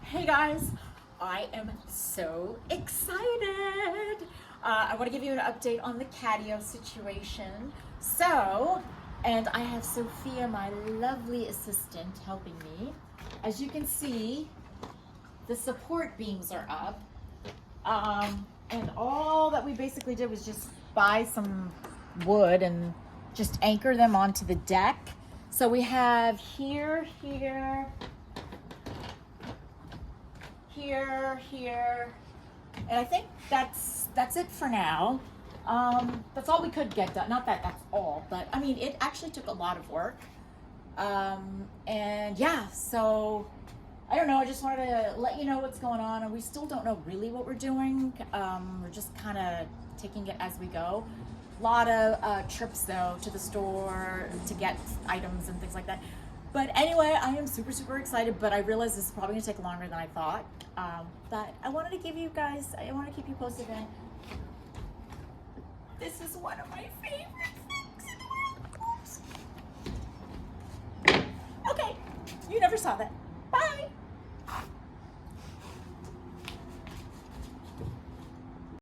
Hey guys, I am so excited. I want to give you an update on the Catio situation. And I have Sophia, my lovely assistant, helping me. As you can see, the support beams are up. And all that we basically did was just buy some wood and just anchor them onto the deck. So we have here, and I think that's it for now. That's all we could get done. Not that that's all, but I mean, it actually took a lot of work. And yeah, so I don't know. I just wanted to let you know what's going on, and we still don't know really what we're doing. We're just kind of taking it as we go. A lot of trips though to the store to get items and things like that. But anyway, I am super excited, but I realize this is probably gonna take longer than I thought. But I wanted to give you guys, I want to keep you posted, and this is one of my favorite things in the world. Okay, you never saw that. Bye.